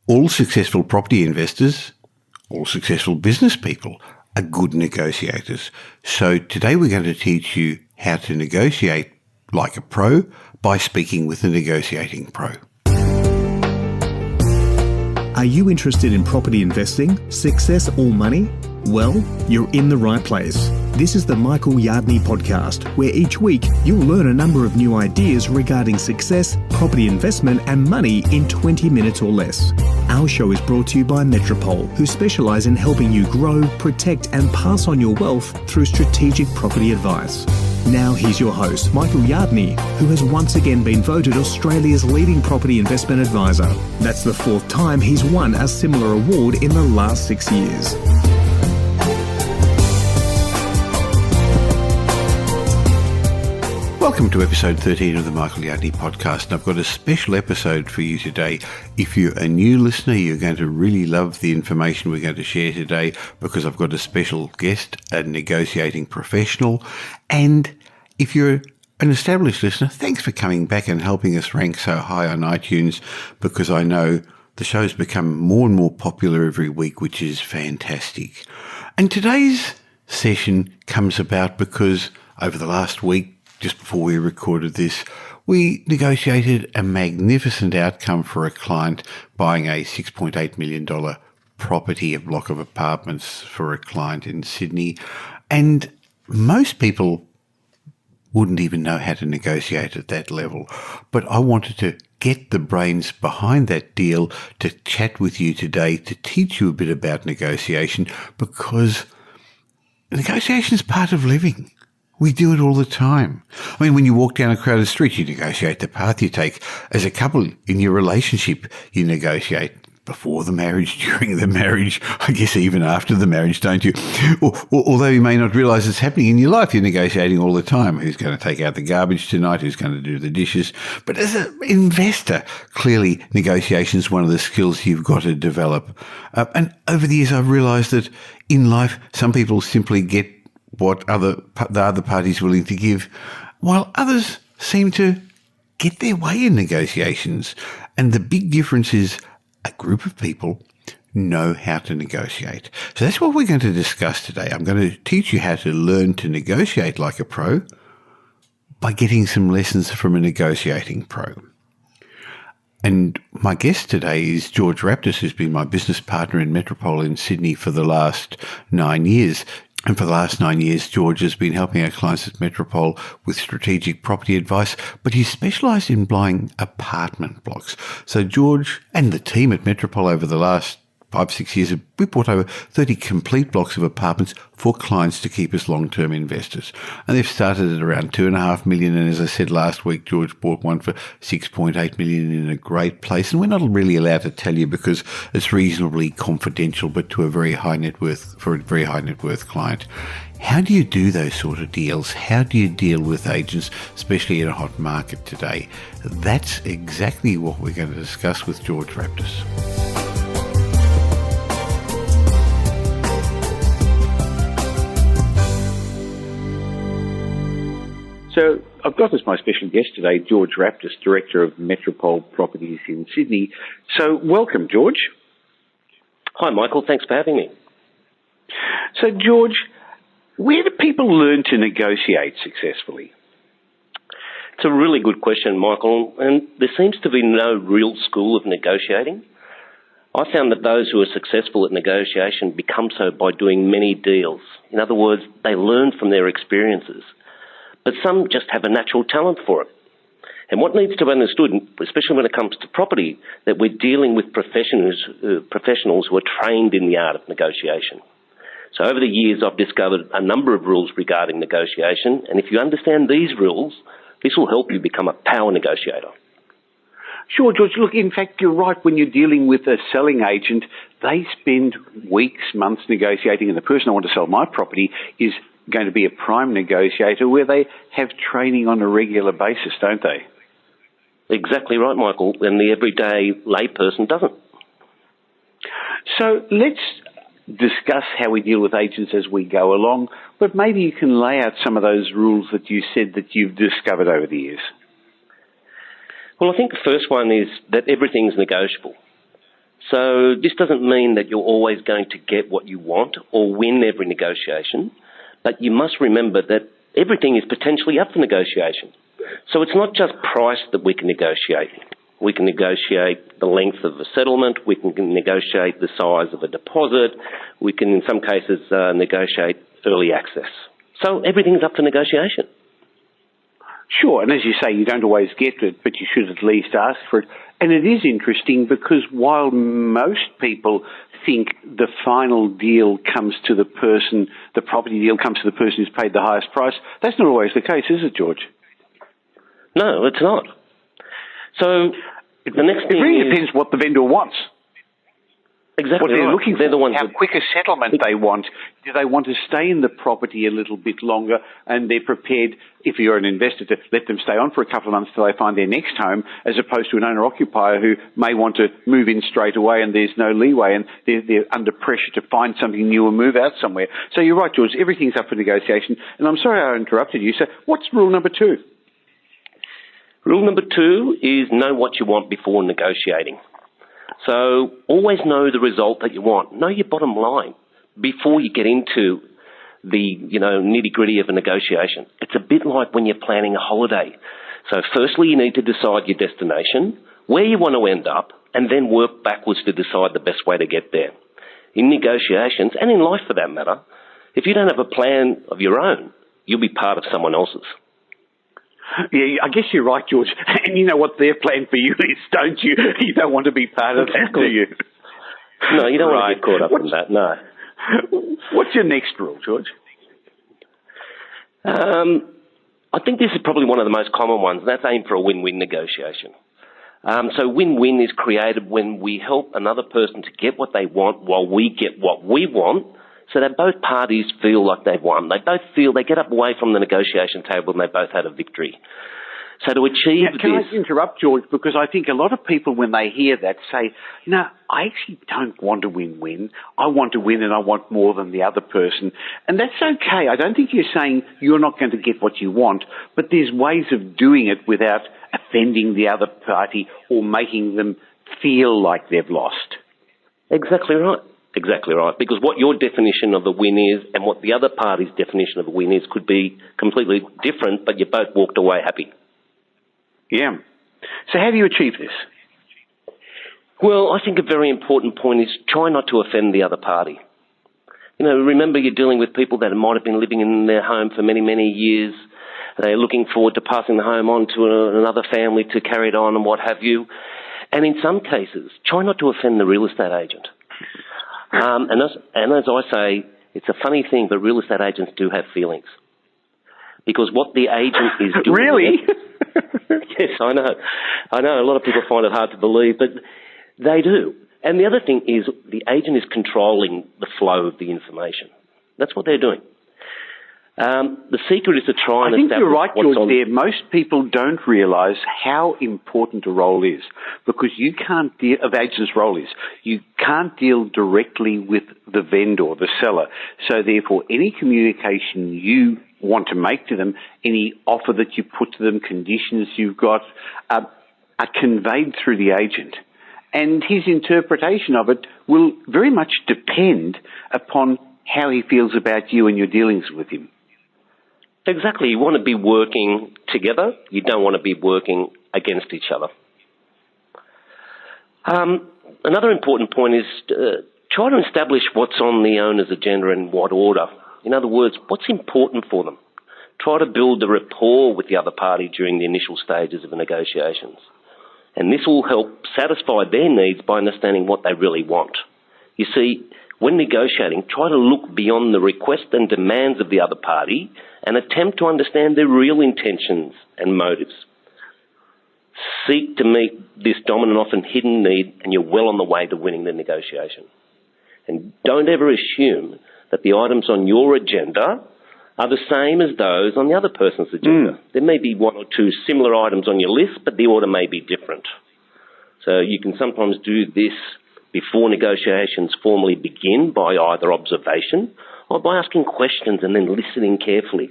all successful property investors, all successful business people are good negotiators. So today we're going to teach you how to negotiate like a pro by speaking with a negotiating pro. Are you interested in property investing, success or money? Well, you're in the right place. This is the Michael Yardney podcast, where each week you'll learn a number of new ideas regarding success, property investment and money in 20 minutes or less. Our show is brought to you by Metropole, who specialise in helping you grow, protect and pass on your wealth through strategic property advice. Now here's your host, Michael Yardney, who has once again been voted Australia's leading property investment advisor. That's the fourth time he's won a similar award in the last 6 years. Welcome to episode 13 of the Michael Yardney podcast, and I've got a special episode for you today. If you're a new listener, you're going to really love the information we're going to share today because I've got a special guest, a negotiating professional. And if you're an established listener, thanks for coming back and helping us rank so high on iTunes, because I know the show's become more and more popular every week, which is fantastic. And today's session comes about because over the last week, just before we recorded this, we negotiated a magnificent outcome for a client buying a $6.8 million property, a block of apartments for a client in Sydney. And most people wouldn't even know how to negotiate at that level. But I wanted to get the brains behind that deal to chat with you today to teach you a bit about negotiation, because negotiation is part of living. We do it all the time. I mean, when you walk down a crowded street, you negotiate the path you take. As a couple in your relationship, you negotiate before the marriage, during the marriage, I guess even after the marriage, don't you? Although you may not realise it's happening in your life, you're negotiating all the time. Who's going to take out the garbage tonight? Who's going to do the dishes? But as an investor, clearly negotiation is one of the skills you've got to develop. And over the years, I've realised that in life, some people simply get what the other party's willing to give, while others seem to get their way in negotiations. And the big difference is a group of people know how to negotiate. So that's what we're going to discuss today. I'm going to teach you how to learn to negotiate like a pro by getting some lessons from a negotiating pro. And my guest today is George Raptis, who's been my business partner in Metropole in Sydney for the last 9 years. And for the last 9 years, George has been helping our clients at Metropole with strategic property advice, but he's specialised in buying apartment blocks. So George and the team at Metropole over the last 5-6 years, we bought over 30 complete blocks of apartments for clients to keep as long-term investors. And they've started at around $2.5 million. And as I said last week, George bought one for $6.8 million in a great place. And we're not really allowed to tell you because it's reasonably confidential, but to a very high net worth, for a very high net worth client. How do you do those sort of deals? How do you deal with agents, especially in a hot market today? That's exactly what we're going to discuss with George Raptis. So I've got as my special guest today, George Raptis, Director of Metropole Properties in Sydney. So welcome, George. Hi, Michael. Thanks for having me. So, George, where do people learn to negotiate successfully? It's a really good question, Michael, and there seems to be no real school of negotiating. I found that those who are successful at negotiation become so by doing many deals. In other words, they learn from their experiences. But some just have a natural talent for it. And what needs to be understood, especially when it comes to property, that we're dealing with professionals who are trained in the art of negotiation. So over the years, I've discovered a number of rules regarding negotiation, and if you understand these rules, this will help you become a power negotiator. Sure, George. Look, in fact, you're right. When you're dealing with a selling agent, they spend weeks, months negotiating, and the person I want to sell my property is going to be a prime negotiator where they have training on a regular basis, don't they? Exactly right, Michael, and the everyday layperson doesn't. So let's discuss how we deal with agents as we go along, but maybe you can lay out some of those rules that you said that you've discovered over the years. Well, I think the first one is that everything's negotiable. So this doesn't mean that you're always going to get what you want or win every negotiation, but you must remember that everything is potentially up for negotiation. So it's not just price that we can negotiate. We can negotiate the length of a settlement. We can negotiate the size of a deposit. We can, in some cases, negotiate early access. So everything's up for negotiation. Sure, and as you say, you don't always get it, but you should at least ask for it. And it is interesting because while most people think the final deal comes to the person, the property deal comes to the person who's paid the highest price, that's not always the case, is it, George? No, it's not. So the next thing it really depends what the vendor wants. Exactly what they're right. looking they're for, the ones how quick a settlement they want. Do they want to stay in the property a little bit longer and they're prepared, if you're an investor, to let them stay on for a couple of months till they find their next home, as opposed to an owner-occupier who may want to move in straight away and there's no leeway and they're under pressure to find something new and move out somewhere. So you're right, George, everything's up for negotiation. And I'm sorry I interrupted you. So what's rule number 2? Rule number 2 is know what you want before negotiating. So always know the result that you want. Know your bottom line before you get into the nitty-gritty of a negotiation. It's a bit like when you're planning a holiday. So firstly, you need to decide your destination, where you want to end up, and then work backwards to decide the best way to get there. In negotiations, and in life for that matter, if you don't have a plan of your own, you'll be part of someone else's. Yeah, I guess you're right, George. And you know what their plan for you is, don't you? You don't want to be part of that, do you? No, you don't want to get caught up in that, no. What's your next rule, George? I think this is probably one of the most common ones, and that's aim for a win-win negotiation. So win-win is created when we help another person to get what they want while we get what we want, so that both parties feel like they've won. They both feel they get up away from the negotiation table and they both had a victory. So to achieve Can I interrupt, George? Because I think a lot of people, when they hear that, say, no, I actually don't want a win-win. I want to win and I want more than the other person. And that's okay. I don't think you're saying you're not going to get what you want, but there's ways of doing it without offending the other party or making them feel like they've lost. Exactly right. Exactly right. Because what your definition of a win is and what the other party's definition of a win is could be completely different, but you both walked away happy. Yeah. So how do you achieve this? Well, I think a very important point is try not to offend the other party. Remember you're dealing with people that might have been living in their home for many, many years. They're looking forward to passing the home on to another family to carry it on and what have you. And in some cases, try not to offend the real estate agent. And as I say, it's a funny thing, but real estate agents do have feelings. Because what the agent is doing... Really? Yes, I know. A lot of people find it hard to believe, but they do. And the other thing is the agent is controlling the flow of the information. That's what they're doing. The secret is to try and establish... I think you're right, George, there. Most people don't realise how important a role is, because you can't deal... of agent's role is, you can't deal directly with the vendor, the seller. So therefore, any communication you want to make to them, any offer that you put to them, conditions you've got, are conveyed through the agent. And his interpretation of it will very much depend upon how he feels about you and your dealings with him. Exactly. You want to be working together. You don't want to be working against each other. Another important point is try to establish what's on the owner's agenda and what order. In other words, what's important for them. Try to build a rapport with the other party during the initial stages of the negotiations. And this will help satisfy their needs by understanding what they really want. You see, when negotiating, try to look beyond the requests and demands of the other party and attempt to understand their real intentions and motives. Seek to meet this dominant, often hidden need, and you're well on the way to winning the negotiation. And don't ever assume that the items on your agenda are the same as those on the other person's agenda. There may be one or two similar items on your list, but the order may be different. So you can sometimes do this before negotiations formally begin by either observation or by asking questions and then listening carefully.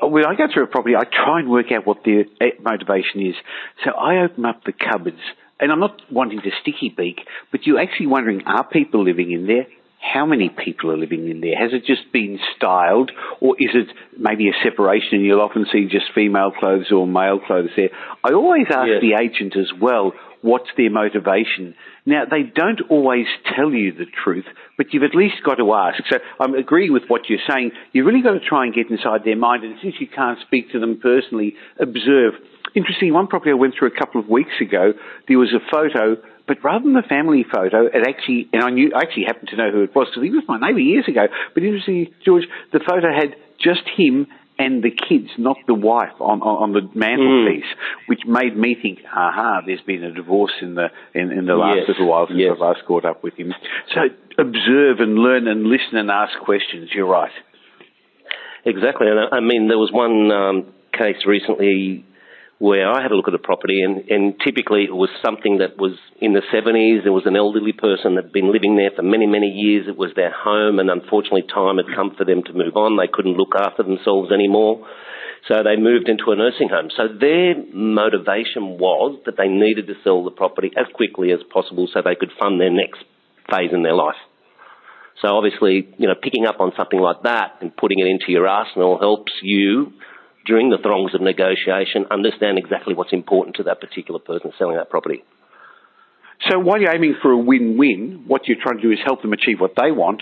When I go through a property, I try and work out what their motivation is. So I open up the cupboards and I'm not wanting to sticky beak, but you're actually wondering, are people living in there? How many people are living in there? Has it just been styled, or is it maybe a separation and you'll often see just female clothes or male clothes there? I always ask the agent as well, what's their motivation? Now, they don't always tell you the truth, but you've at least got to ask. So I'm agreeing with what you're saying. You've really got to try and get inside their mind, and since you can't speak to them personally, observe. Interesting, one property I went through a couple of weeks ago, there was a photo, but rather than the family photo, it actually, and I actually happened to know who it was because he was my neighbour years ago, but interestingly, George, the photo had just him and the kids, not the wife, on the mantelpiece, which made me think, there's been a divorce in the last little while since I've last caught up with him. So observe and learn and listen and ask questions. You're right. Exactly. And I mean, there was one case recently where I had a look at a property, and typically it was something that was in the 70s. There was an elderly person that had been living there for many, many years. It was their home, and unfortunately time had come for them to move on. They couldn't look after themselves anymore, so they moved into a nursing home. So their motivation was that they needed to sell the property as quickly as possible so they could fund their next phase in their life. So obviously, picking up on something like that and putting it into your arsenal helps you, during the throngs of negotiation, understand exactly what's important to that particular person selling that property. So while you're aiming for a win-win, what you're trying to do is help them achieve what they want,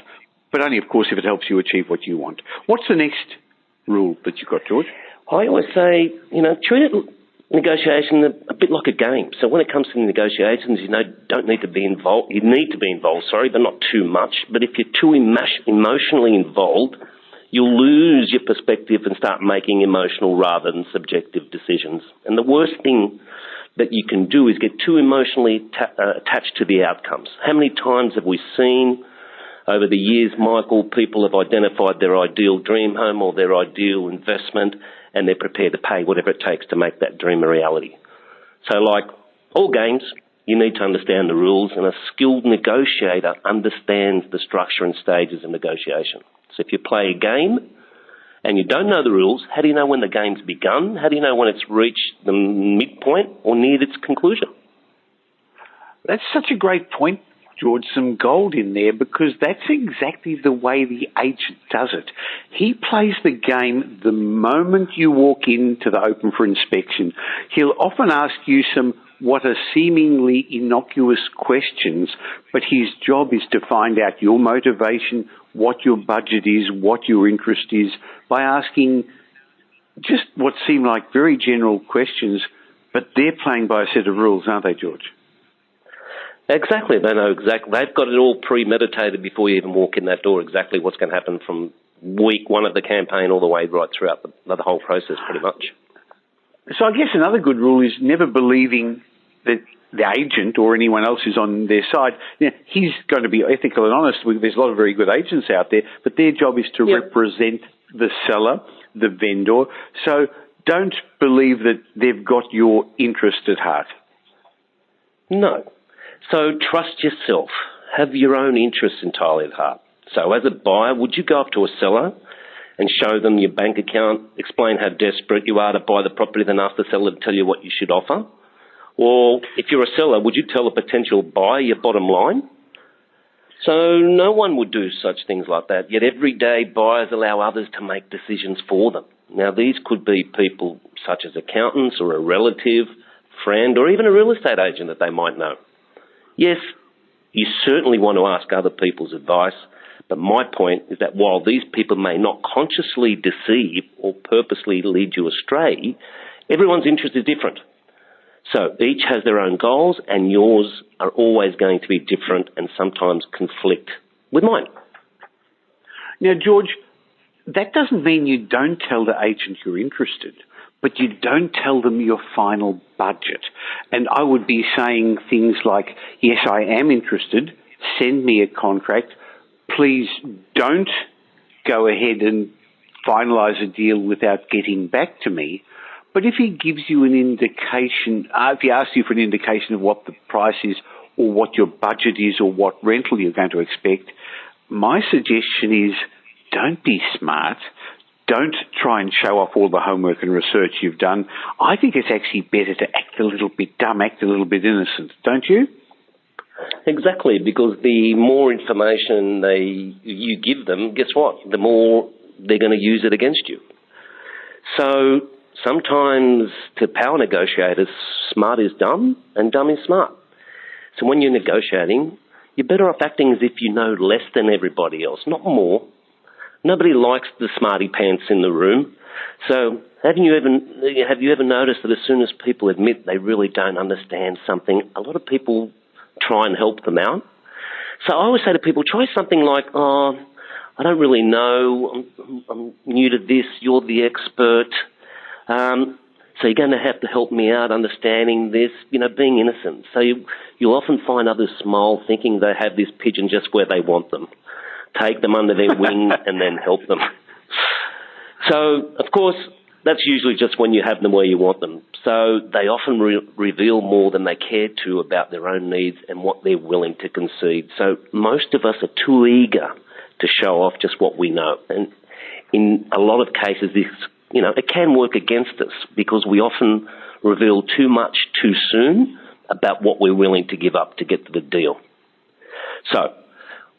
but only, of course, if it helps you achieve what you want. What's the next rule that you've got, George? I always say, treat negotiation a bit like a game. So when it comes to negotiations, don't need to be involved. You need to be involved, but not too much. But if you're too emotionally involved, you'll lose your perspective and start making emotional rather than subjective decisions. And the worst thing that you can do is get too emotionally attached to the outcomes. How many times have we seen over the years, Michael, people have identified their ideal dream home or their ideal investment, and they're prepared to pay whatever it takes to make that dream a reality. So like all games, you need to understand the rules, and a skilled negotiator understands the structure and stages of negotiation. So if you play a game and you don't know the rules, how do you know when the game's begun? How do you know when it's reached the midpoint or neared its conclusion? That's such a great point, George. Some gold in there, because that's exactly the way the agent does it. He plays the game the moment you walk into the open for inspection. He'll often ask you some what are seemingly innocuous questions, but his job is to find out your motivation, what your budget is, what your interest is, by asking just what seem like very general questions, but they're playing by a set of rules, aren't they, George? Exactly. They know exactly. They've got it all premeditated before you even walk in that door, exactly what's going to happen from week one of the campaign all the way right throughout the whole process, pretty much. So I guess another good rule is never believing that the agent or anyone else who's on their side, he's going to be ethical and honest. There's a lot of very good agents out there, but their job is to represent the seller, the vendor. So don't believe that they've got your interest at heart. No. So trust yourself. Have your own interests entirely at heart. So as a buyer, would you go up to a seller and show them your bank account, explain how desperate you are to buy the property, then ask the seller to tell you what you should offer? Or if you're a seller, would you tell a potential buyer your bottom line? So no one would do such things like that, yet every day buyers allow others to make decisions for them. Now these could be people such as accountants or a relative, friend, or even a real estate agent that they might know. Yes, you certainly want to ask other people's advice, but my point is that while these people may not consciously deceive or purposely lead you astray, everyone's interest is different. So each has their own goals, and yours are always going to be different and sometimes conflict with mine. Now, George, that doesn't mean you don't tell the agent you're interested, but you don't tell them your final budget. And I would be saying things like, yes, I am interested, send me a contract, please don't go ahead and finalise a deal without getting back to me. But if he gives you an indication, if he asks you for an indication of what the price is or what your budget is or what rental you're going to expect, my suggestion is don't be smart. don't try and show off all the homework and research you've done. I think it's actually better to act a little bit dumb, act a little bit innocent, don't you? Exactly, because the more information you give them, guess what? The more they're going to use it against you. So sometimes to power negotiators, smart is dumb and dumb is smart. So when you're negotiating, you're better off acting as if you know less than everybody else, not more. Nobody likes the smarty pants in the room. So have you ever noticed that as soon as people admit they really don't understand something, a lot of people try and help them out? So I always say to people, try something like, I don't really know, I'm new to this, you're the expert, so you're going to have to help me out understanding this, being innocent. So you'll often find others smile thinking they have this pigeon just where they want them. Take them under their wing and then help them. So, of course, that's usually just when you have them where you want them. So they often reveal more than they care to about their own needs and what they're willing to concede. So most of us are too eager to show off just what we know. And in a lot of cases, this, it can work against us because we often reveal too much too soon about what we're willing to give up to get to the deal. So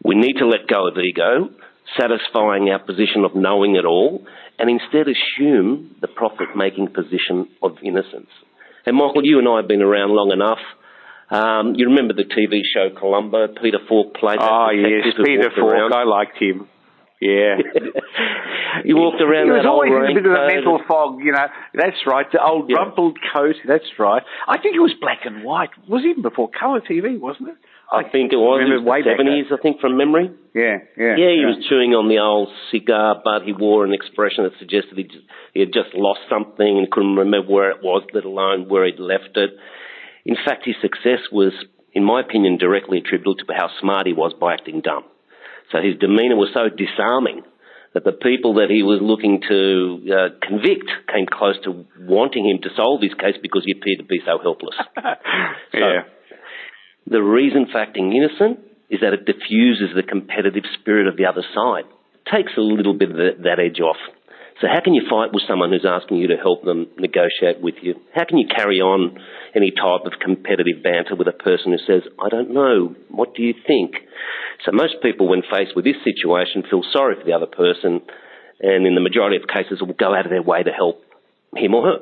we need to let go of ego, satisfying our position of knowing it all, and instead assume the profit-making position of innocence. And Michael, you and I have been around long enough. You remember the TV show Columbo? Peter Falk played that. Oh, yes, Peter Falk. I liked him. Yeah. He walked around. He was always in a bit of a mental fog, That's right. The old rumpled coat. That's right. I think it was black and white. It was even before colour TV, wasn't it? I think it was. It was the 70s, I think, from memory. Yeah. Yeah, he was chewing on the old cigar, but he wore an expression that suggested he had just lost something and couldn't remember where it was, let alone where he'd left it. In fact, his success was, in my opinion, directly attributable to how smart he was by acting dumb. So his demeanour was so disarming that the people that he was looking to convict came close to wanting him to solve his case because he appeared to be so helpless. The reason for acting innocent is that it diffuses the competitive spirit of the other side. It takes a little bit of that edge off. So how can you fight with someone who's asking you to help them negotiate with you? How can you carry on any type of competitive banter with a person who says, I don't know, what do you think? So most people, when faced with this situation, feel sorry for the other person and in the majority of cases will go out of their way to help him or her.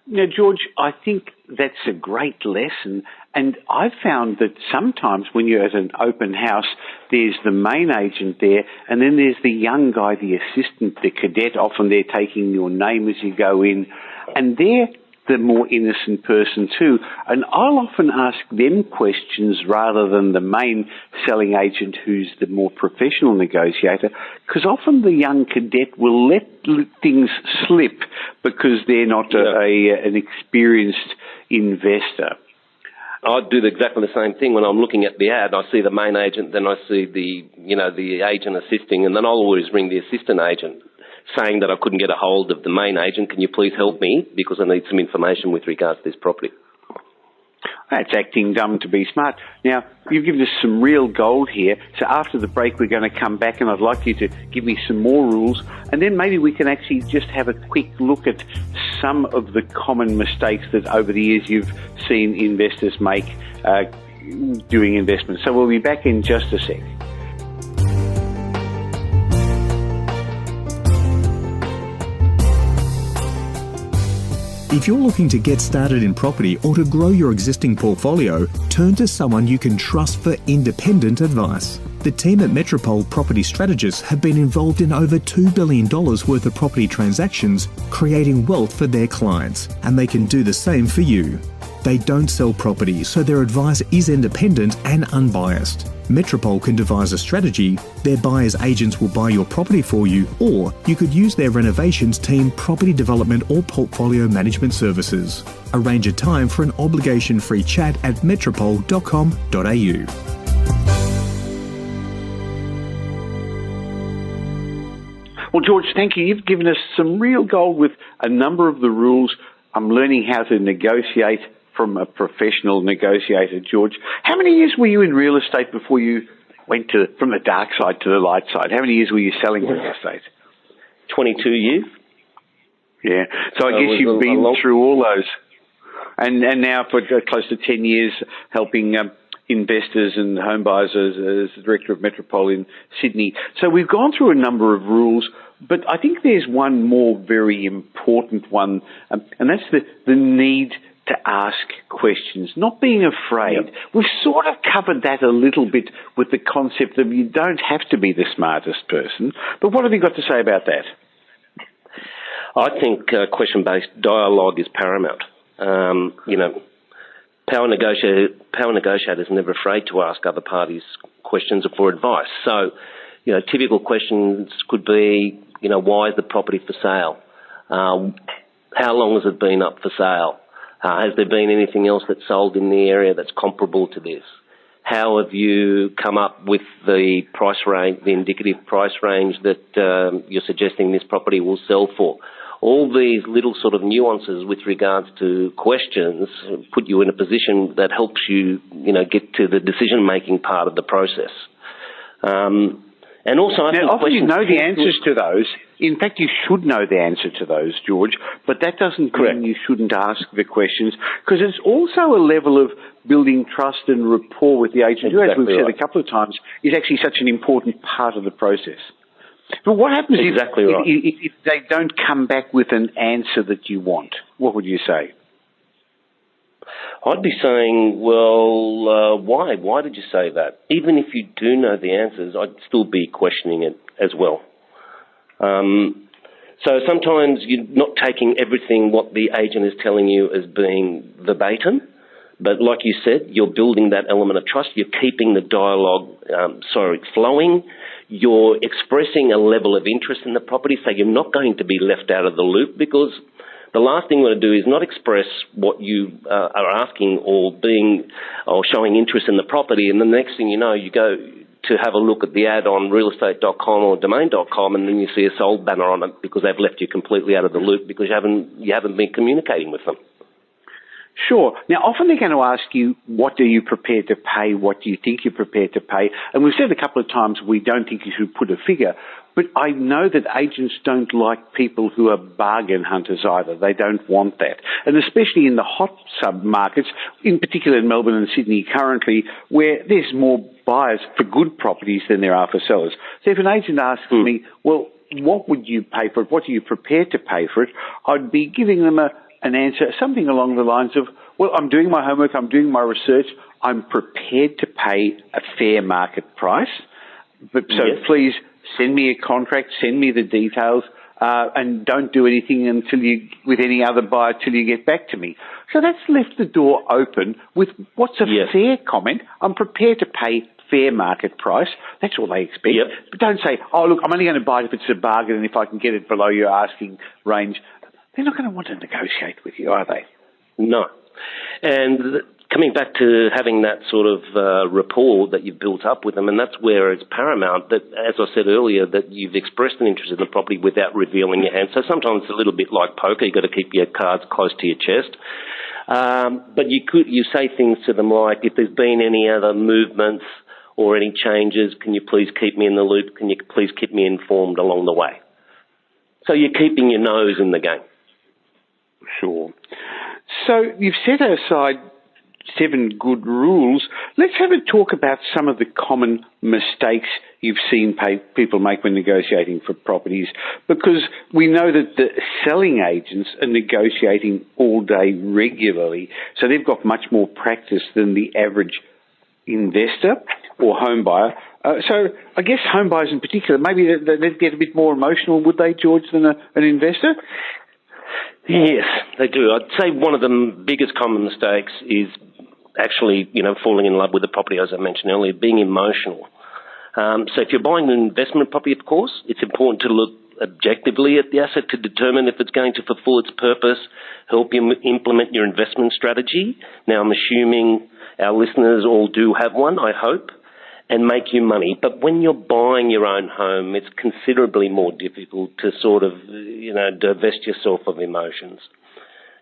Now, George, I think that's a great lesson. And I've found that sometimes when you're at an open house, there's the main agent there, and then there's the young guy, the assistant, the cadet. Often they're taking your name as you go in. And they're the more innocent person too. And I'll often ask them questions rather than the main selling agent who's the more professional negotiator, because often the young cadet will let things slip because they're not an experienced investor. I do exactly the same thing when I'm looking at the ad. I see the main agent, then I see the agent assisting, and then I'll always ring the assistant agent saying that I couldn't get a hold of the main agent. Can you please help me because I need some information with regards to this property? That's acting dumb to be smart. Now, you've given us some real gold here. So after the break, we're going to come back and I'd like you to give me some more rules. And then maybe we can actually just have a quick look at some of the common mistakes that over the years you've seen investors make doing investments. So we'll be back in just a sec. If you're looking to get started in property or to grow your existing portfolio, turn to someone you can trust for independent advice. The team at Metropole Property Strategists have been involved in over $2 billion worth of property transactions, creating wealth for their clients, and they can do the same for you. They don't sell property, so their advice is independent and unbiased. Metropole can devise a strategy, their buyer's agents will buy your property for you, or you could use their renovations team, property development or portfolio management services. Arrange a time for an obligation-free chat at metropole.com.au. Well, George, thank you. You've given us some real gold with a number of the rules. I'm learning how to negotiate from a professional negotiator, George. How many years were you in real estate before you went from the dark side to the light side? How many years were you selling real estate? 22 years. Yeah. So I guess you've been through all those. And now for close to 10 years helping investors and home buyers as the Director of Metropole in Sydney. So we've gone through a number of rules, but I think there's one more very important one, and that's the need to ask questions, not being afraid. Yep. We've sort of covered that a little bit with the concept of you don't have to be the smartest person, but what have you got to say about that? I think question-based dialogue is paramount. Power negotiators are never afraid to ask other parties questions for advice. So, typical questions could be, why is the property for sale? How long has it been up for sale? Has there been anything else that's sold in the area that's comparable to this? How have you come up with the price range, the indicative price range that you're suggesting this property will sell for? All these little sort of nuances with regards to questions put you in a position that helps you, get to the decision-making part of the process. And also, I think often you know the answers to those. In fact, you should know the answer to those, George, but that doesn't mean you shouldn't ask the questions, because it's also a level of building trust and rapport with the agent, who, as we've said a couple of times, is actually such an important part of the process. But what happens if they don't come back with an answer that you want? What would you say? I'd be saying, well, why? Why did you say that? Even if you do know the answers, I'd still be questioning it as well. So sometimes you're not taking everything what the agent is telling you as being verbatim, but like you said, you're building that element of trust. You're keeping the dialogue, flowing. You're expressing a level of interest in the property, so you're not going to be left out of the loop, because the last thing you want to do is not express what you are asking or showing interest in the property, and the next thing you know, you go to have a look at the ad on realestate.com or domain.com, and then you see a sold banner on it because they've left you completely out of the loop because you haven't been communicating with them. Sure. Now, often they're going to ask you, what are you prepared to pay? What do you think you're prepared to pay? And we've said a couple of times we don't think you should put a figure, but I know that agents don't like people who are bargain hunters either. They don't want that. And especially in the hot sub-markets, in particular in Melbourne and Sydney currently, where there's more buyers for good properties than there are for sellers. So if an agent asks me, well, what would you pay for it? What are you prepared to pay for it? I'd be giving them an answer, something along the lines of, well, I'm doing my homework, I'm doing my research, I'm prepared to pay a fair market price, but please send me a contract, send me the details, and don't do anything with any other buyer till you get back to me. So that's left the door open with what's a fair comment. I'm prepared to pay fair market price. That's all they expect. Yep. But don't say, oh, look, I'm only going to buy it if it's a bargain and if I can get it below your asking range. They're not going to want to negotiate with you, are they? No. And coming back to having that sort of rapport that you've built up with them, and that's where it's paramount that, as I said earlier, that you've expressed an interest in the property without revealing your hand. So sometimes it's a little bit like poker. You've got to keep your cards close to your chest. But you say things to them like, if there's been any other movements or any changes, can you please keep me in the loop? Can you please keep me informed along the way? So you're keeping your nose in the game. Sure. So you've set aside 7 good rules. Let's have a talk about some of the common mistakes you've seen people make when negotiating for properties, because we know that the selling agents are negotiating all day regularly, so they've got much more practice than the average investor or home buyer. So I guess home buyers in particular, maybe they'd get a bit more emotional, would they, George, than an investor? Yes, they do. I'd say one of the biggest common mistakes is actually, falling in love with the property, as I mentioned earlier, being emotional. So if you're buying an investment property, of course, it's important to look objectively at the asset to determine if it's going to fulfill its purpose, help you implement your investment strategy. Now, I'm assuming our listeners all do have one, I hope, and make you money. But when you're buying your own home, it's considerably more difficult to sort of, divest yourself of emotions.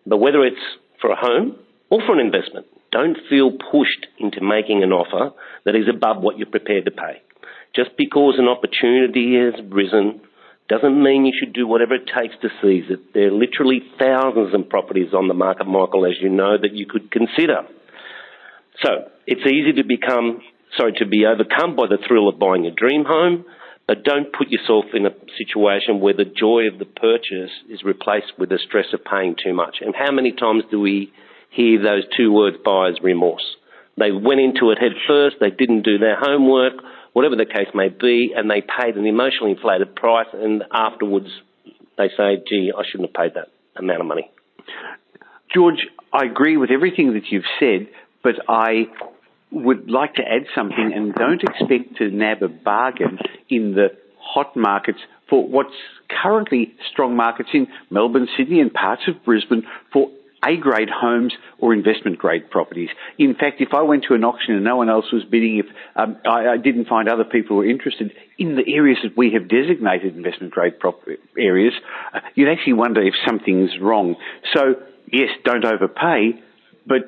But whether it's for a home or for an investment, don't feel pushed into making an offer that is above what you're prepared to pay. Just because an opportunity has risen doesn't mean you should do whatever it takes to seize it. There are literally thousands of properties on the market, Michael, as you know, that you could consider. So it's easy to be overcome by the thrill of buying a dream home, but don't put yourself in a situation where the joy of the purchase is replaced with the stress of paying too much. And how many times do we hear those two words, buyer's remorse? They went into it head first, they didn't do their homework, whatever the case may be, and they paid an emotionally inflated price, and afterwards they say, gee, I shouldn't have paid that amount of money. George, I agree with everything that you've said, but I would like to add something, and don't expect to nab a bargain in the hot markets for what's currently strong markets in Melbourne, Sydney and parts of Brisbane for A-grade homes or investment-grade properties. In fact, if I went to an auction and no one else was bidding, if I didn't find other people were interested in the areas that we have designated investment-grade areas, you'd actually wonder if something's wrong. So, yes, don't overpay, but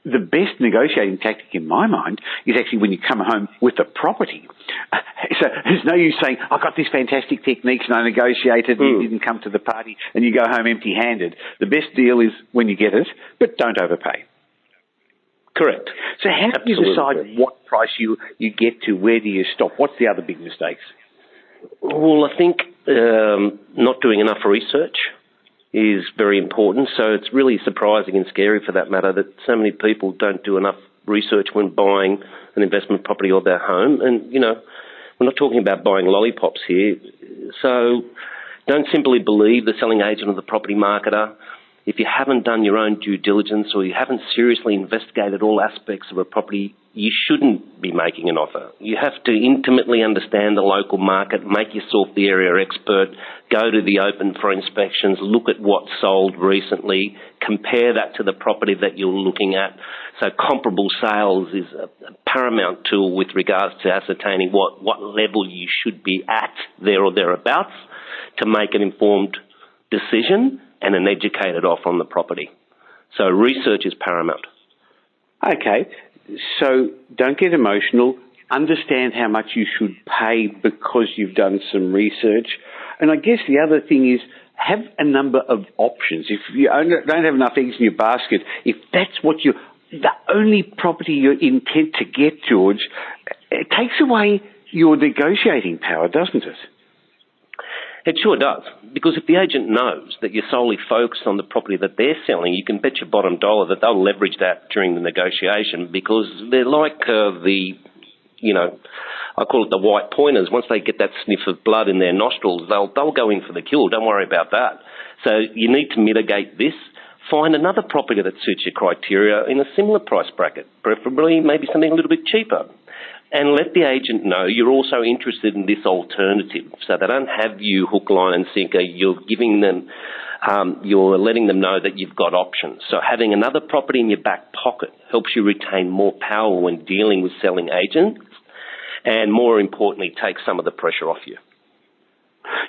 the best negotiating tactic in my mind is actually when you come home with a property. So there's no use saying, I got these fantastic techniques and I negotiated and you didn't come to the party and you go home empty-handed. The best deal is when you get it, but don't overpay. Correct. So how do you decide what price you get to? Where do you stop? What's the other big mistakes? Well, I think not doing enough research is very important. So it's really surprising and scary for that matter that so many people don't do enough research when buying an investment property or their home. And, you know, we're not talking about buying lollipops here. So don't simply believe the selling agent or the property marketer. If you haven't done your own due diligence or you haven't seriously investigated all aspects of a property, you shouldn't be making an offer. You have to intimately understand the local market, make yourself the area expert, go to the open for inspections, look at what's sold recently, compare that to the property that you're looking at. So comparable sales is a paramount tool with regards to ascertaining what level you should be at there or thereabouts to make an informed decision and an educated offer on the property. So research is paramount. Okay, so don't get emotional. Understand how much you should pay because you've done some research. And I guess the other thing is have a number of options. If you don't have enough eggs in your basket, if that's what the only property you're intent to get, George, it takes away your negotiating power, doesn't it? It sure does, because if the agent knows that you're solely focused on the property that they're selling, you can bet your bottom dollar that they'll leverage that during the negotiation because they're like I call it the white pointers. Once they get that sniff of blood in their nostrils, they'll go in for the kill. Don't worry about that. So you need to mitigate this. Find another property that suits your criteria in a similar price bracket, preferably maybe something a little bit cheaper. And let the agent know you're also interested in this alternative so they don't have you hook, line and sinker. You're giving them, you're letting them know that you've got options. So having another property in your back pocket helps you retain more power when dealing with selling agents and, more importantly, takes some of the pressure off you.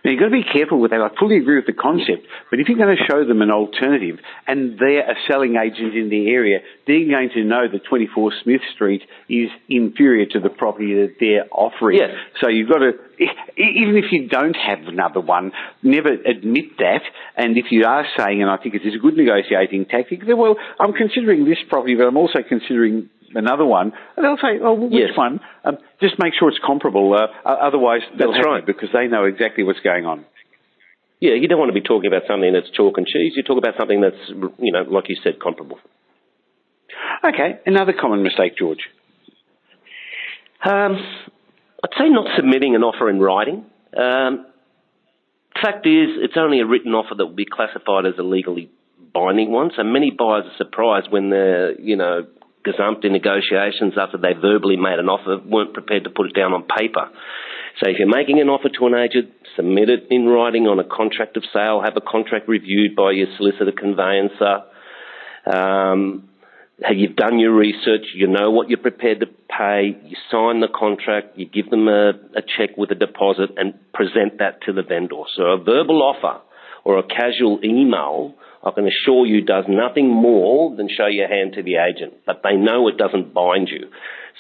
Now, you've got to be careful with that. I fully agree with the concept, but if you're going to show them an alternative and they're a selling agent in the area, they're going to know that 24 Smith Street is inferior to the property that they're offering. Yes. So you've got to, even if you don't have another one, never admit that. And if you are saying, and I think it is a good negotiating tactic, well, I'm considering this property, but I'm also considering another one, and they'll say, oh, well, which one? Just make sure it's comparable. Otherwise, they'll have you because they know exactly what's going on. Yeah, you don't want to be talking about something that's chalk and cheese. You talk about something that's, like you said, comparable. Okay, another common mistake, George. I'd say not submitting an offer in writing. Fact is, it's only a written offer that will be classified as a legally binding one. So many buyers are surprised when they're, gazumped in negotiations after they verbally made an offer, weren't prepared to put it down on paper. So if you're making an offer to an agent, submit it in writing on a contract of sale, have a contract reviewed by your solicitor conveyancer. You've done your research, you know what you're prepared to pay, you sign the contract, you give them a check with a deposit and present that to the vendor. So a verbal offer or a casual email, I can assure you, does nothing more than show your hand to the agent, but they know it doesn't bind you.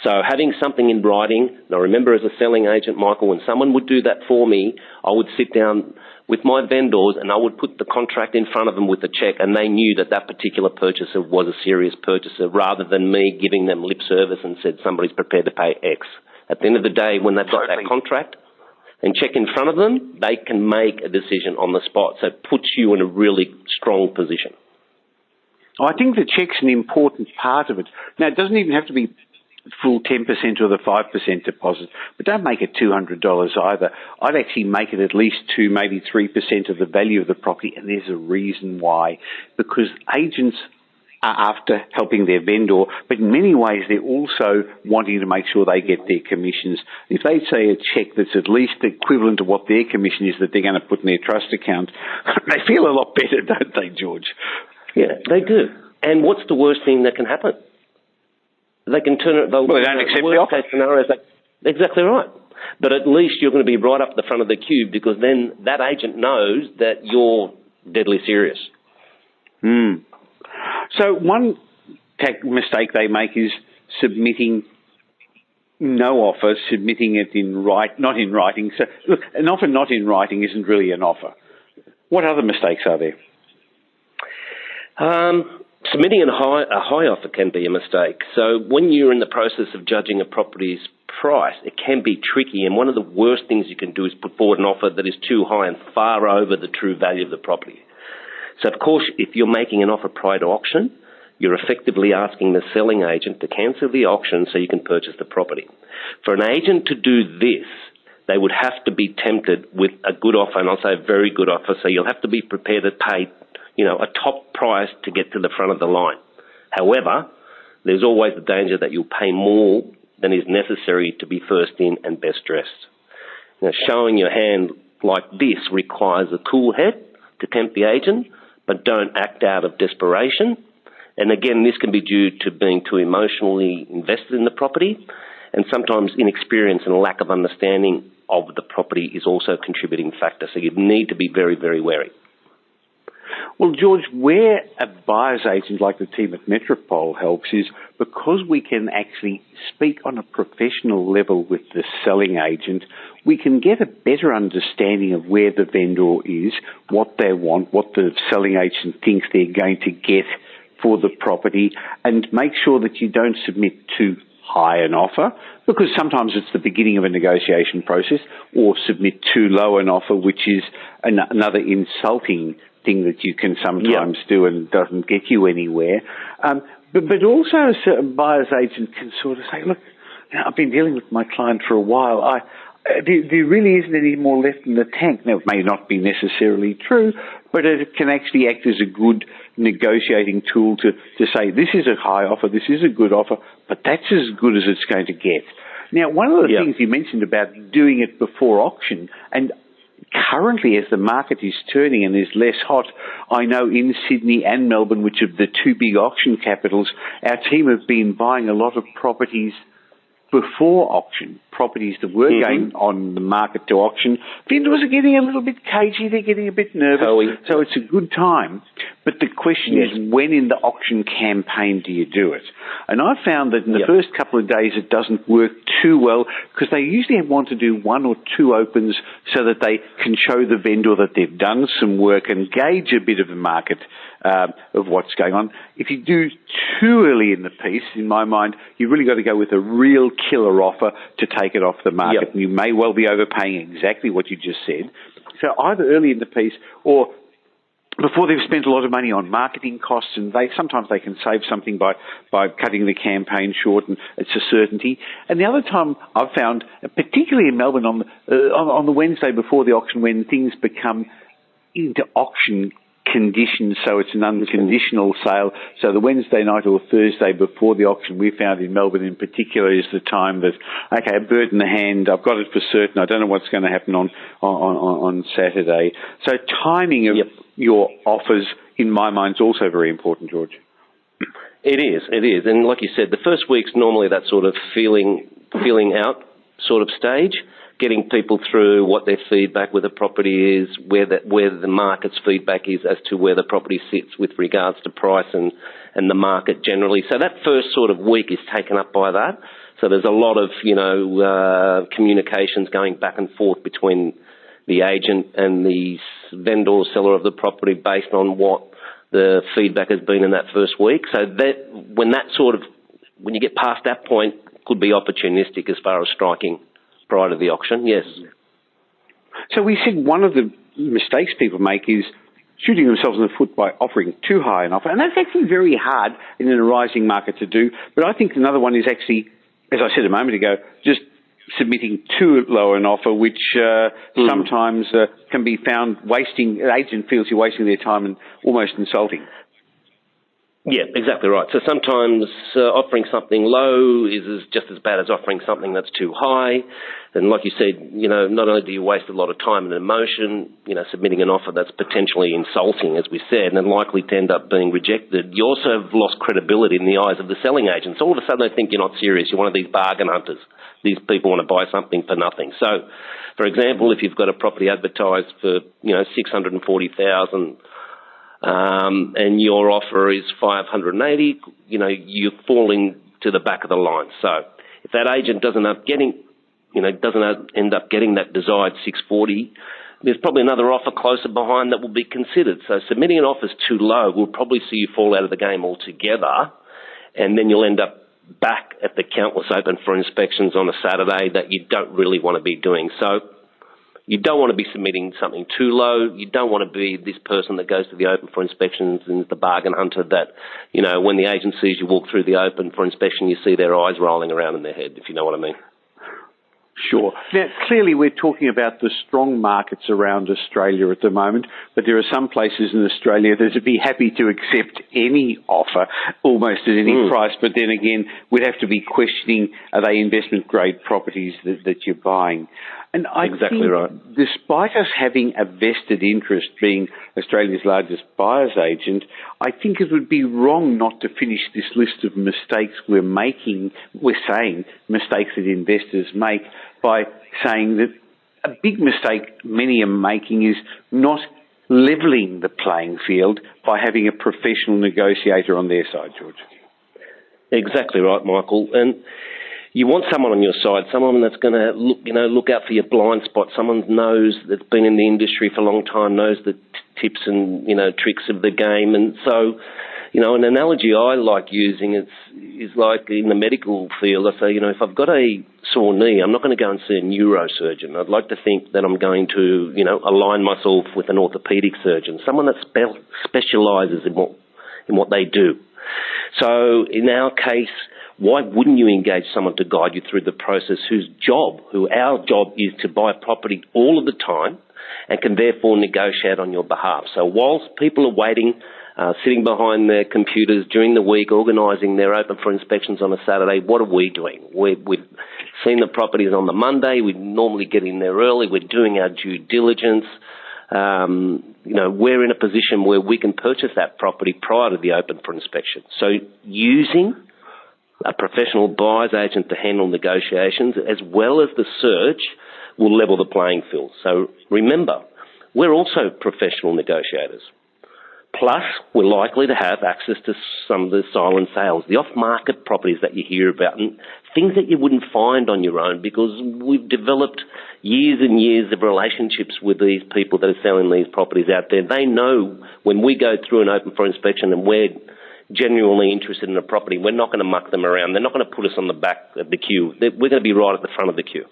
So having something in writing, and I remember as a selling agent, Michael, when someone would do that for me, I would sit down with my vendors and I would put the contract in front of them with a check, and they knew that that particular purchaser was a serious purchaser, rather than me giving them lip service and said somebody's prepared to pay X. At the end of the day, when they've got that contract and check in front of them, they can make a decision on the spot. So it puts you in a really strong position. I think the check's an important part of it. Now, it doesn't even have to be full 10% or the 5% deposit, but don't make it $200 either. I'd actually make it at least 2, maybe 3% of the value of the property, and there's a reason why. Because agents are after helping their vendor, but in many ways they're also wanting to make sure they get their commissions. If they say a check that's at least equivalent to what their commission is that they're going to put in their trust account, they feel a lot better, don't they, George? Yeah, they do. And what's the worst thing that can happen? They can turn it. Well, they don't accept the offer. Worst case scenario is exactly right. But at least you're going to be right up the front of the queue, because then that agent knows that you're deadly serious. So one mistake they make is submitting no offer, submitting it not in writing. So look, an offer not in writing isn't really an offer. What other mistakes are there? Submitting a high offer can be a mistake. So when you're in the process of judging a property's price, it can be tricky. And one of the worst things you can do is put forward an offer that is too high and far over the true value of the property. So, of course, if you're making an offer prior to auction, you're effectively asking the selling agent to cancel the auction so you can purchase the property. For an agent to do this, they would have to be tempted with a good offer, and I'll say a very good offer. So you'll have to be prepared to pay a top price to get to the front of the line. However, there's always the danger that you'll pay more than is necessary to be first in and best dressed. Now, showing your hand like this requires a cool head to tempt the agent, but don't act out of desperation. And again, this can be due to being too emotionally invested in the property, and sometimes inexperience and a lack of understanding of the property is also a contributing factor. So you need to be very, very wary. Well, George, where a buyer's agent like the team at Metropole helps is because we can actually speak on a professional level with the selling agent, we can get a better understanding of where the vendor is, what they want, what the selling agent thinks they're going to get for the property, and make sure that you don't submit too high an offer, because sometimes it's the beginning of a negotiation process, or submit too low an offer, which is another insulting thing that you can sometimes do and doesn't get you anywhere. But also a buyer's agent can sort of say, look, I've been dealing with my client for a while. There really isn't any more left in the tank. Now, it may not be necessarily true, but it can actually act as a good negotiating tool to say, this is a high offer, this is a good offer, but that's as good as it's going to get. Now, one of the things you mentioned about doing it before auction, and currently, as the market is turning and is less hot, I know in Sydney and Melbourne, which are the two big auction capitals, our team have been buying a lot of properties before auction, properties that were going on the market to auction. Vendors are getting a little bit cagey, they're getting a bit nervous, so it's a good time. But the question is, when in the auction campaign do you do it? And I found that in the first couple of days it doesn't work too well, because they usually want to do 1 or 2 opens so that they can show the vendor that they've done some work and gauge a bit of the market of what's going on. If you do too early in the piece, in my mind, you've really got to go with a real killer offer to take it off the market. And you may well be overpaying exactly what you just said. So either early in the piece or before they've spent a lot of money on marketing costs, and sometimes they can save something by cutting the campaign short, and it's a certainty. And the other time I've found, particularly in Melbourne, on the Wednesday before the auction, when things become into auction conditions, so it's an unconditional sale. So the Wednesday night or Thursday before the auction, we found in Melbourne in particular, is the time that, okay, a bird in the hand, I've got it for certain, I don't know what's going to happen on Saturday. So timing of your offers, in my mind, is also very important, George. It is. And like you said, the first week's normally that sort of feeling out sort of stage, getting people through what their feedback with the property is, where the market's feedback is as to where the property sits with regards to price and the market generally. So that first sort of week is taken up by that. So there's a lot of, communications going back and forth between the agent and the vendor or seller of the property based on what the feedback has been in that first week. So that when you get past that point, could be opportunistic as far as striking prior to the auction, yes. So we said one of the mistakes people make is shooting themselves in the foot by offering too high an offer. And that's actually very hard in a rising market to do. But I think another one is actually, as I said a moment ago, just submitting too low an offer, which sometimes can be found the agent feels you're wasting their time and almost insulting. Yeah, exactly right. So sometimes offering something low is just as bad as offering something that's too high. And like you said, not only do you waste a lot of time and emotion, submitting an offer that's potentially insulting, as we said, and likely to end up being rejected, you also have lost credibility in the eyes of the selling agents. All of a sudden they think you're not serious. You're one of these bargain hunters. These people want to buy something for nothing. So, for example, if you've got a property advertised for, $640,000, and your offer is $580, you're falling to the back of the line. So if that agent doesn't end up getting that desired $640, there's probably another offer closer behind that will be considered. So submitting an offer is too low will probably see you fall out of the game altogether, and then you'll end up back at the countless open for inspections on a Saturday that you don't really want to be doing. So you don't want to be submitting something too low. You don't want to be this person that goes to the open for inspections and is the bargain hunter that, when the agent sees you walk through the open for inspection, you see their eyes rolling around in their head, if you know what I mean. Sure. Now, clearly we're talking about the strong markets around Australia at the moment, but there are some places in Australia that would be happy to accept any offer almost at any price, but then again, we'd have to be questioning, are they investment-grade properties that you're buying? And I exactly think, right. Despite us having a vested interest being Australia's largest buyer's agent, I think it would be wrong not to finish this list of mistakes we're saying mistakes that investors make by saying that a big mistake many are making is not levelling the playing field by having a professional negotiator on their side, George. Exactly right, Michael. And you want someone on your side, someone that's going to look out for your blind spot, someone knows that's been in the industry for a long time, knows the tips and tricks of the game. And so, an analogy I like using is like in the medical field. I say, if I've got a sore knee, I'm not going to go and see a neurosurgeon. I'd like to think that I'm going to, align myself with an orthopedic surgeon, someone that specialises in what they do. So in our case, why wouldn't you engage someone to guide you through the process our job is to buy property all of the time and can therefore negotiate on your behalf. So whilst people are waiting, sitting behind their computers during the week, organising their open for inspections on a Saturday, what are we doing? We've seen the properties on the Monday. We normally get in there early. We're doing our due diligence. We're in a position where we can purchase that property prior to the open for inspection. So using a professional buyer's agent to handle negotiations as well as the search will level the playing field. So remember, we're also professional negotiators. Plus, we're likely to have access to some of the silent sales, the off-market properties that you hear about, and things that you wouldn't find on your own because we've developed years and years of relationships with these people that are selling these properties out there. They know when we go through an open for inspection and we're genuinely interested in a property, we're not going to muck them around. They're not going to put us on the back of the queue. We're going to be right at the front of the queue.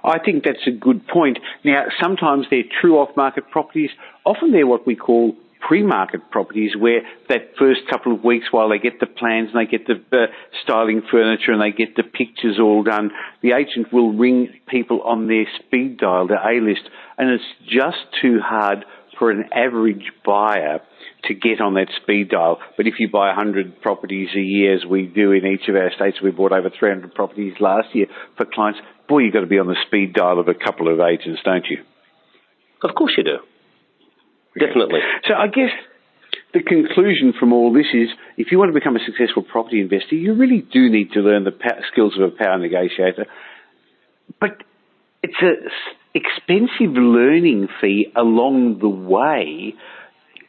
I think that's a good point. Now, sometimes they're true off-market properties. Often they're what we call pre-market properties, where that first couple of weeks while they get the plans and they get the styling furniture and they get the pictures all done, the agent will ring people on their speed dial, their A-list, and it's just too hard for an average buyer to get on that speed dial. But if you buy 100 properties a year, as we do in each of our states, we bought over 300 properties last year for clients, boy, you've got to be on the speed dial of a couple of agents, don't you? Of course you do. Definitely. So I guess the conclusion from all this is, if you want to become a successful property investor, you really do need to learn the skills of a power negotiator. But it's an expensive learning fee along the way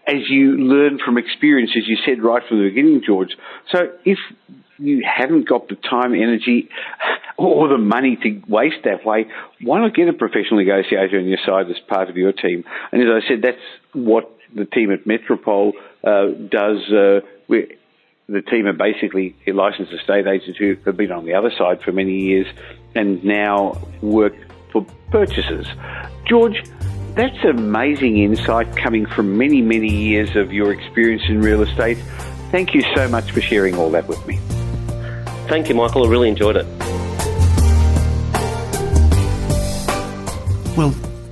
as you learn from experience, as you said right from the beginning, George. So if you haven't got the time, energy, or the money to waste that way, why not get a professional negotiator on your side as part of your team? And as I said, that's what the team at Metropole does. The team are basically licensed estate agents who have been on the other side for many years and now work for purchasers. George, that's amazing insight coming from many, many years of your experience in real estate. Thank you so much for sharing all that with me. Thank you, Michael. I really enjoyed it. Well,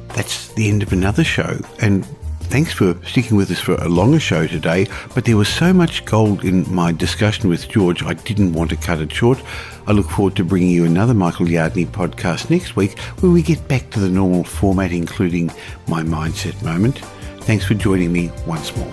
that's the end of another show, and thanks for sticking with us for a longer show today, but there was so much gold in my discussion with George, I didn't want to cut it short. I look forward to bringing you another Michael Yardney podcast next week, where we get back to the normal format, including my mindset moment. Thanks for joining me once more.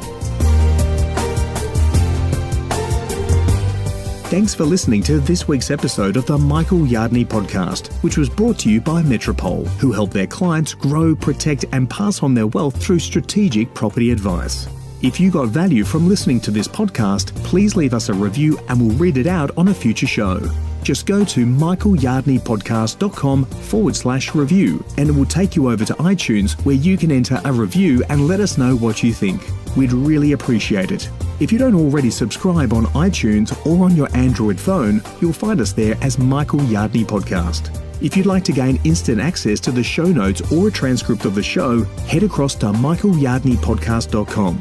Thanks for listening to this week's episode of the Michael Yardney podcast, which was brought to you by Metropole, who help their clients grow, protect and pass on their wealth through strategic property advice. If you got value from listening to this podcast, please leave us a review and we'll read it out on a future show. Just go to michaelyardneypodcast.com/review and it will take you over to iTunes, where you can enter a review and let us know what you think. We'd really appreciate it. If you don't already subscribe on iTunes or on your Android phone, you'll find us there as Michael Yardney Podcast. If you'd like to gain instant access to the show notes or a transcript of the show, head across to michaelyardneypodcast.com.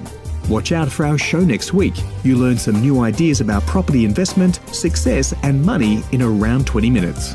Watch out for our show next week. You learn some new ideas about property investment, success and money in around 20 minutes.